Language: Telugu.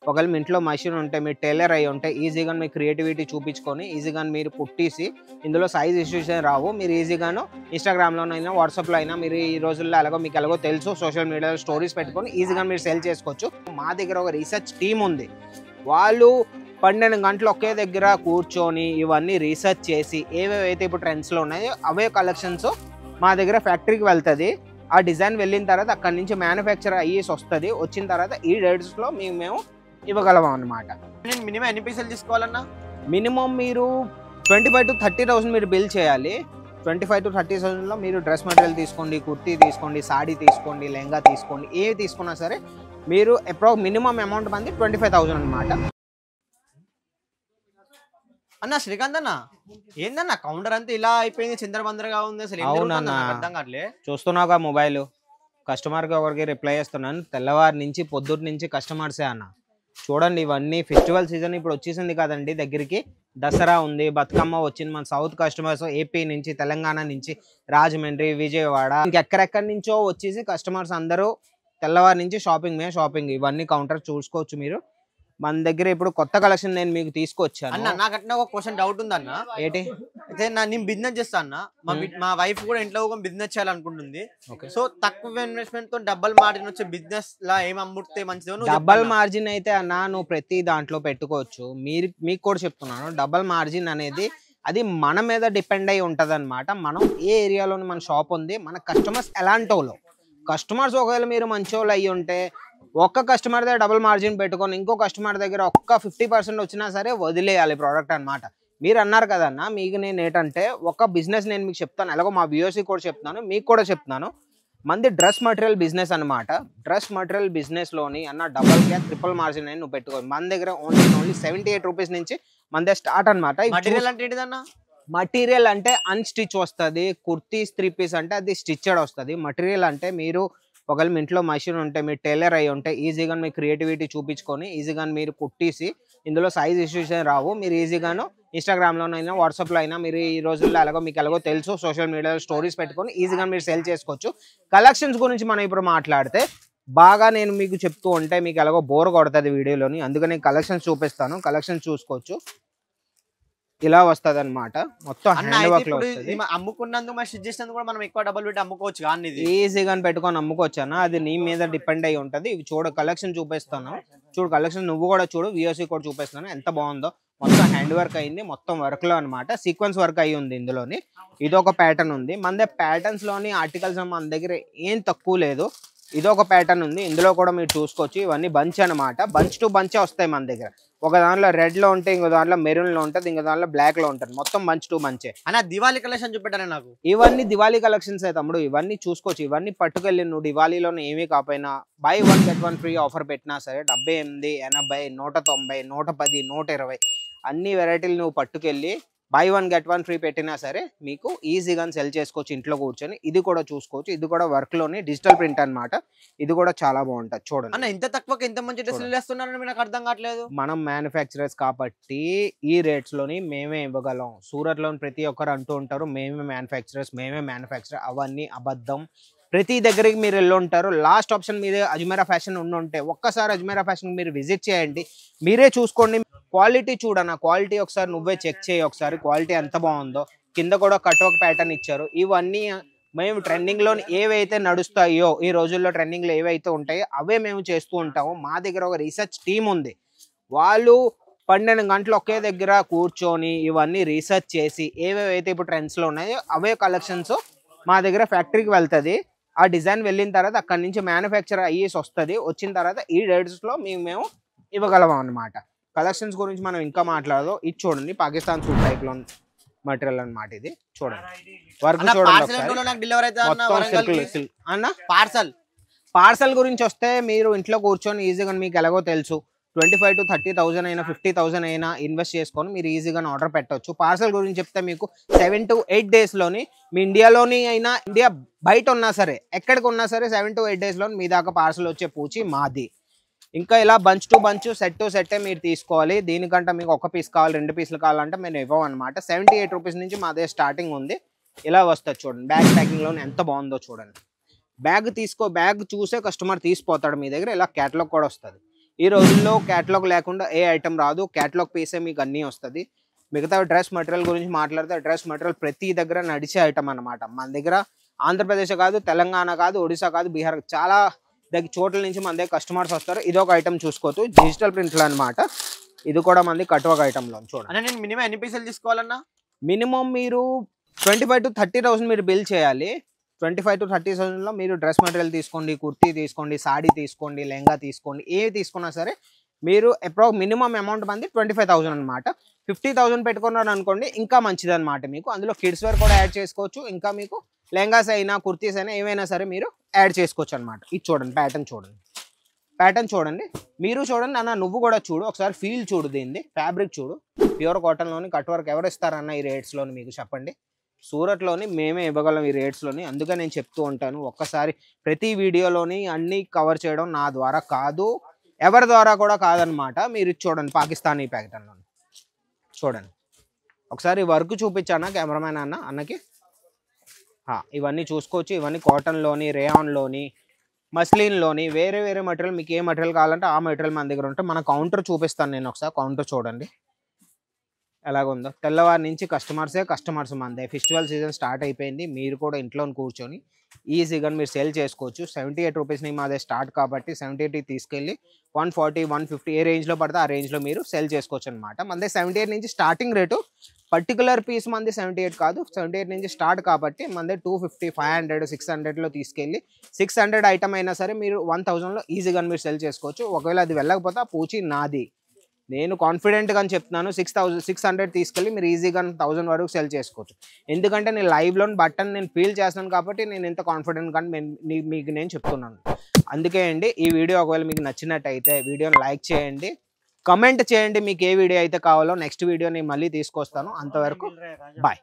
ఒకవేళ మీ ఇంట్లో మెషిన్ ఉంటే, మీరు టైలర్ అయ్యి ఉంటే ఈజీగా మీ క్రియేటివిటీ చూపించుకొని ఈజీగా మీరు కుట్టేసి ఇందులో సైజ్ ఇష్యూస్ రావు. మీరు ఈజీగాను ఇన్‌స్టాగ్రామ్‌లోనైనా, వాట్సాప్‌లో అయినా మీరు ఈ రోజుల్లో మీకు ఎలాగో తెలుసు సోషల్ మీడియాలో స్టోరీస్ పెట్టుకొని ఈజీగా మీరు సేల్ చేసుకోవచ్చు. మా దగ్గర ఒక రీసెర్చ్ టీమ్ ఉంది. వాళ్ళు 12 గంటలు ఒకే దగ్గర కూర్చొని ఇవన్నీ రీసెర్చ్ చేసి ఏవేవైతే ఇప్పుడు ట్రెండ్స్‌లో ఉన్నాయో అవే కలెక్షన్స్ మా దగ్గర ఫ్యాక్టరీకి వెళ్తది. ఆ డిజైన్ వెళ్ళిన తర్వాత అక్కడి నుంచి మ్యానుఫ్యాక్చర్ అయ్యేసి వస్తది. వచ్చిన తర్వాత ఈ డేట్స్‌లో మేము ఇవ్వగలం అన్నమాట. నేను మినిమం ఎన్ని పీసులు తీసుకోవాలన్నా? మినిమం మీరు 25,000-30,000 మీరు బిల్ చేయాలి. 25,000-30,000లో మీరు డ్రెస్ మెటీరియల్ తీసుకోండి, కుర్తీ తీసుకోండి, సాడీ తీసుకోండి, లెహంగా తీసుకోండి, ఏవి తీసుకున్నా సరే మీరు మినిమం అమౌంట్ మంది 25,000 అన్నమాట. అన్న శ్రీకాంత్ అన్న, ఏందన్న కౌంటర్ అంతా ఇలా అయిపోయింది, చిందరబందరగా ఉంది, అసలు ఏం జరుగుతుందో నాకు అర్థం కావట్లే. చూస్తున్నావుగా మొబైల్, కస్టమర్కి ఒకరికి రిప్లై చేస్తున్నాను. తెల్లవారి నుంచి పొద్దుటి నుంచి కస్టమర్సే అన్న. చూడండి ఇవన్నీ ఫెస్టివల్ సీజన్ ఇప్పుడు వచ్చేసింది కదండి దగ్గరికి. దసరా ఉంది, బతుకమ్మ వచ్చింది. మన సౌత్ కస్టమర్స్ ఏపీ నుంచి, తెలంగాణ నుంచి, రాజమండ్రి, విజయవాడ ఇంకెక్కడెక్కడి నుంచో వచ్చేసి కస్టమర్స్ అందరూ తెల్లవారి నుంచి షాపింగ్ ఇవన్నీ కౌంటర్ చూసుకోవచ్చు మీరు. మన దగ్గర ఇప్పుడు కొత్త కలెక్షన్ నేను మీకు తీసుకొచ్చాను. అన్న నాకు అట్లా ఒక క్వశ్చన్ డౌట్ ఉంది అన్న. ఏంటి? అయితే నేను బిజినెస్ చేస్తా అన్న. మా వైఫ్ కూడా ఇంట్లో ఒక బిజినెస్ చేయాలనుకుంటుంది. సో తక్కువ ఇన్వెస్ట్మెంట్ తో డబుల్ మార్జిన్ వచ్చే బిజినెస్ లా ఏం అమ్ముతే మంచిదో? డబల్ మార్జిన్ అయితే అన్న నువ్వు ప్రతి దాంట్లో పెట్టుకోవచ్చు. మీకు కూడా చెప్తున్నాను, డబల్ మార్జిన్ అనేది అది మన మీద డిపెండ్ అయి ఉంటది అనమాట. మనం ఏ ఏరియాలోని మన షాప్ ఉంది, మన కస్టమర్స్ ఎలాంటోలో. కస్టమర్స్ ఒకవేళ మీరు మంచోళ్ళు అయ్యి ఉంటే ఒక్క కస్టమర్ దగ్గర డబుల్ మార్జిన్ పెట్టుకొని ఇంకో కస్టమర్ దగ్గర ఒక్క 50% వచ్చినా సరే వదిలేయాలి ప్రోడక్ట్ అనమాట. మీరు అన్నారు కదన్న, మీకు నేను ఏంటంటే ఒక బిజినెస్ నేను మీకు చెప్తాను, ఎలాగో మా వ్యూవర్స్కి కూడా చెప్తున్నాను, మీకు కూడా చెప్తున్నాను. మంది డ్రెస్ మటీరియల్ బిజినెస్ అనమాట. డ్రెస్ మటీరియల్ బిజినెస్లోని అన్న డబల్ గ్యాస్ ట్రిపుల్ మార్జిన్ అని నువ్వు పెట్టుకో. మన దగ్గర ఓన్లీ 78 రూపీస్ నుంచి మన దగ్గర స్టార్ట్ అనమాట. మటీరియల్ అంటే ఏంటిదన్న? మటీరియల్ అంటే అన్స్టిచ్ వస్తుంది. కుర్తీస్ 3 పీస్ అంటే అది స్టిచ్డ్ వస్తుంది. మటీరియల్ అంటే మీరు ఒకవేళ మీ ఇంట్లో మెషిన్ ఉంటే, మీరు టైలర్ అయ్యి ఉంటే ఈజీగా మీ క్రియేటివిటీ చూపించుకొని ఈజీగా మీరు కుట్టేసి ఇందులో సైజ్ ఇష్యూస్ రావు. మీరు ఈజీగాను ఇన్‌స్టాగ్రామ్‌లోనైనా, వాట్సాప్‌లో అయినా మీరు ఈ రోజుల్లో మీకు ఎలాగో తెలుసు సోషల్ మీడియాలో స్టోరీస్ పెట్టుకొని ఈజీగా మీరు సేల్ చేసుకోవచ్చు. కలెక్షన్స్ గురించి మనం ఇప్పుడు మాట్లాడితే బాగా నేను మీకు చెప్తూ ఉంటే మీకు ఎలాగో బోర్ కొడుతుంది వీడియోలోని. అందుకని కలెక్షన్స్ చూపిస్తాను. కలెక్షన్స్ చూసుకోవచ్చు. ఇలా వస్తుంది అనమాట. మొత్తం హ్యాండ్ వర్క్ లో వస్తుంది. అమ్ముకున్నందుకు మనం స్టిచ్ చేసినందుకు కూడా మనం ఎక్కువ డబ్బులు పెట్టి అమ్ముకోవచ్చు కానీ ఈజీగా పెట్టుకొని అమ్ముకోవచ్చు అన్న. అది నీ మీద డిపెండ్ అయి ఉంటది. ఇవి చూడు, కలెక్షన్ చూపిస్తాను చూడు. కలెక్షన్ నువ్వు కూడా చూడు, వ్యూవర్స్ కూడా చూపిస్తాను ఎంత బాగుందో. మొత్తం హ్యాండ్ వర్క్ అయింది, మొత్తం వర్క్ లో అనమాట. సీక్వెన్స్ వర్క్ అయి ఉంది ఇందులోని. ఇదొక ప్యాటర్న్ ఉంది మన దగ్గర. ప్యాటర్న్స్ లోని ఆర్టికల్స్ మన దగ్గర ఏం తక్కువ లేదు. ఇదొక ప్యాటర్న్ ఉంది, ఇందులో కూడా మీరు చూసుకోవచ్చు. ఇవన్నీ బంచ్ అనమాట. బంచ్ టు బంచే వస్తాయి మన దగ్గర. ఒక దాంట్లో రెడ్ లో ఉంటే, ఇంకో దాంట్లో మెరూన్ లో ఉంటుంది, ఇంకో దాంట్లో బ్లాక్ లో ఉంటుంది. మొత్తం బంచ్ టు బంచే. అన్న దివాళీ కలెక్షన్ చూపెట్టారా నాకు? ఇవన్నీ దివాళీ కలెక్షన్స్ తమ్ముడు. ఇవన్నీ చూసుకోవచ్చు. ఇవన్నీ పట్టుకెళ్ళి నువ్వు దివాళీలో ఏమీ కాకపోయినా బై 1 get 1 ఫ్రీ ఆఫర్ పెట్టినా సరే 78, 80, 190, 110, 120 అన్ని వెరైటీలు నువ్వు పట్టుకెళ్ళి బై 1 get 1 ఫ్రీ పెట్టినా సరే మీకు ఈజీగా సెల్ చేసుకోవచ్చు ఇంట్లో కూర్చొని. ఇది కూడా చూసుకోవచ్చు. ఇది కూడా వర్క్ లోని డిజిటల్ ప్రింట్ అనమాట. ఇది కూడా చాలా బాగుంటది చూడండి. అన్న ఇంత తక్కువకి ఇంత మంచి డ్రెస్సులు వేస్తున్నారని నాకు అర్థం కావట్లేదు. మనం మ్యానుఫ్యాక్చరర్స్ కాబట్టి ఈ రేట్స్ లోని మేమే ఇవ్వగలం. సూరత్ లోని ప్రతి ఒక్కరు అంటూ ఉంటారు మేమే మ్యానుఫ్యాక్చరర్. అవన్నీ అబద్ధం. ప్రతి దగ్గరికి మీరు వెళ్ళి ఉంటారు. లాస్ట్ ఆప్షన్ మీదే అజ్మీరా ఫ్యాషన్ ఉంటే ఒక్కసారి అజ్మీరా ఫ్యాషన్ మీరు విజిట్ చేయండి. మీరే చూసుకోండి. క్వాలిటీ చూడన్న, క్వాలిటీ ఒకసారి నువ్వే చెక్ చేయి. ఒకసారి క్వాలిటీ ఎంత బాగుందో. కింద కూడా కట్ వర్క్ ప్యాటర్న్ ఇచ్చారు. ఇవన్నీ మేము ట్రెండింగ్లో ఏవైతే నడుస్తాయో, ఈ రోజుల్లో ట్రెండింగ్లో ఏవైతే ఉంటాయో అవే మేము చేస్తూ ఉంటాము. మా దగ్గర ఒక రీసెర్చ్ టీం ఉంది. వాళ్ళు 12 గంటలు ఒకే దగ్గర కూర్చొని ఇవన్నీ రీసెర్చ్ చేసి ఏవేవైతే ఇప్పుడు ట్రెండ్స్లో ఉన్నాయో అవే కలెక్షన్స్ మా దగ్గర ఫ్యాక్టరీకి వెళ్తుంది. ఆ డిజైన్ వెళ్ళిన తర్వాత అక్కడి నుంచి మ్యానుఫ్యాక్చర్ అయ్యేసి వస్తుంది. వచ్చిన తర్వాత ఈ డేట్స్లో మేము ఇవ్వగలం అన్నమాట. కలెక్షన్స్ గురించి మనం ఇంకా మాట్లాడదు. ఇది చూడండి, పాకిస్తాన్ సూట్ టైప్ లో మటీరియల్ అన్నమాట. ఇది చూడండి, వర్క్ చూడండి. పార్సల్ గురించి వస్తే మీరు ఇంట్లో కూర్చొని ఈజీగా మీకు ఎలాగో తెలుసు 25,000 to 30,000 అయినా 50,000 అయినా ఇన్వెస్ట్ చేసుకొని మీరు ఈజీగా ఆర్డర్ పెట్టవచ్చు. పార్సల్ గురించి చెప్తే మీకు 7 to 8 డేస్లోని మీ ఇండియాలోని అయినా, ఇండియా బయట ఉన్నా సరే, ఎక్కడికి ఉన్నా సరే 7 to 8 డేస్లోని మీ దాకా పార్సల్ వచ్చే పూచి మాది. ఇంకా ఇలా bunch to bunch, set to సెట్టే మీరు తీసుకోవాలి. దీనికంటే మీకు ఒక పీస్ కావాలి, 2 పీసులు కావాలంటే మేము ఇవ్వమన్నమాట. 78 రూపీస్ నుంచి మాదే స్టార్టింగ్ ఉంది. ఇలా వస్తుంది చూడండి. బ్యాగ్ ప్యాకింగ్లోనే ఎంత బాగుందో చూడండి. బ్యాగ్ చూసే కస్టమర్ తీసిపోతాడు మీ దగ్గర. ఇలా క్యాటలాగ్ కూడా వస్తుంది. ఈ రోజుల్లో క్యాటలాగ్ లేకుండా ఏ ఐటమ్ రాదు. క్యాటలాగ్ పీసే మీకు అన్నీ వస్తుంది. మిగతా డ్రెస్ మెటీరియల్ గురించి మాట్లాడితే డ్రెస్ మెటీరియల్ ప్రతి దగ్గర నడిచే ఐటమ్ అనమాట. మన దగ్గర ఆంధ్రప్రదేశ్ కాదు, తెలంగాణ కాదు, ఒడిశా కాదు, బీహార్ చాలా చోట్ల నుంచి మన దగ్గర కస్టమర్స్ వస్తారు. ఇది ఒక ఐటమ్ చూసుకోవచ్చు, డిజిటల్ ప్రింట్లు అనమాట. ఇది కూడా మంది కట్వర్క్ ఐటమ్లో చూడండి. నేను మినిమం ఎన్ని పీసులు తీసుకోవాలన్నా? మినిమం మీరు 25,000 to 30,000 మీరు బిల్ చేయాలి. 25,000 to 30,000లో మీరు డ్రెస్ మెటీరియల్ తీసుకోండి, కుర్తీ తీసుకోండి, సాడీ తీసుకోండి, లెహంగా తీసుకోండి, ఏవి తీసుకున్నా సరే మీరు మినిమం అమౌంట్ మంది 25,000 అనమాట. 50,000 పెట్టుకున్నారు అనుకోండి ఇంకా మంచిది అనమాట. మీకు అందులో కిడ్స్ వేర్ కూడా యాడ్ చేసుకోవచ్చు. ఇంకా మీకు లెహంగాస్ అయినా కుర్తీస్ అయినా ఏమైనా సరే మీరు యాడ్ చేసుకోవచ్చు అనమాట. ఇది చూడండి, ప్యాటర్న్ చూడండి, మీరు చూడండి అన్న, నువ్వు కూడా చూడు ఒకసారి, ఫీల్ చూడు, దీన్ని ఫ్యాబ్రిక్ చూడు. ప్యూర్ కాటన్లోని కట్ వర్క్ ఎవరు ఇస్తారన్న ఈ రేట్స్లోని మీకు చెప్పండి. సూరత్లోని మేమే ఇవ్వగలం ఈ రేట్స్లోని. అందుకే నేను చెప్తూ ఉంటాను, ఒక్కసారి ప్రతి వీడియోలోని అన్నీ కవర్ చేయడం నా ద్వారా కాదు, ఎవరి ద్వారా కూడా కాదనమాట. మీరు చూడండి, పాకిస్తానీ ప్యాటర్న్లోని చూడండి. ఒకసారి వర్క్ చూపించానా కెమెరామ్యాన్ అన్నకి? ఇవన్నీ చూసుకోవచ్చు. ఇవన్నీ కాటన్లోని, రేయాన్లోని, మస్లిన్లోని, వేరే వేరే మెటీరియల్, మీకు ఏ మెటీరియల్ కావాలంటే ఆ మెటీరియల్ మన దగ్గర ఉంటే. మన కౌంటర్ చూపిస్తాను నేను ఒకసారి. కౌంటర్ చూడండి ఎలాగుందో. తెల్లవారి నుంచి కస్టమర్స్ మందే. ఫెస్టివల్ సీజన్ స్టార్ట్ అయిపోయింది. మీరు కూడా ఇంట్లో కూర్చొని ఈజీగా మీరు సేల్ చేసుకోవచ్చు. 78 రూపీస్ని మాదే స్టార్ట్ కాబట్టి 78 తీసుకెళ్ళి 140, 150 ఏ రేంజ్లో పడితే ఆ రేంజ్లో మీరు సేల్ చేసుకోవచ్చు అనమాట. మనదే 78 నుంచి స్టార్టింగ్ రేటు. పర్టికులర్ పీస్ మంది 78 కాదు, 78 నుంచి స్టార్ట్ కాబట్టి మనదే 250, 500, 600లో తీసుకెళ్ళి 600 ఐటమ్ అయినా సరే మీరు 1000లో ఈజీగా మీరు సేల్ చేసుకోవచ్చు. ఒకవేళ అది వెళ్ళకపోతే ఆ పూచి నాది. నేను కాన్ఫిడెంట్గా చెప్తున్నాను, 600 తీసుకెళ్ళి మీరు ఈజీగా 1000 వరకు సెల్ చేసుకోవచ్చు. ఎందుకంటే నేను లైవ్లోని బట్టన్ నేను ఫీల్ చేస్తున్నాను కాబట్టి నేను ఎంత కాన్ఫిడెంట్గా మీకు నేను చెప్తున్నాను. అందుకే అండి, ఈ వీడియో ఒకవేళ మీకు నచ్చినట్టయితే వీడియోని లైక్ చేయండి, కమెంట్ చేయండి మీకు ఏ వీడియో అయితే కావాలో. నెక్స్ట్ వీడియో నేను మళ్ళీ తీసుకొస్తాను. అంతవరకు బాయ్.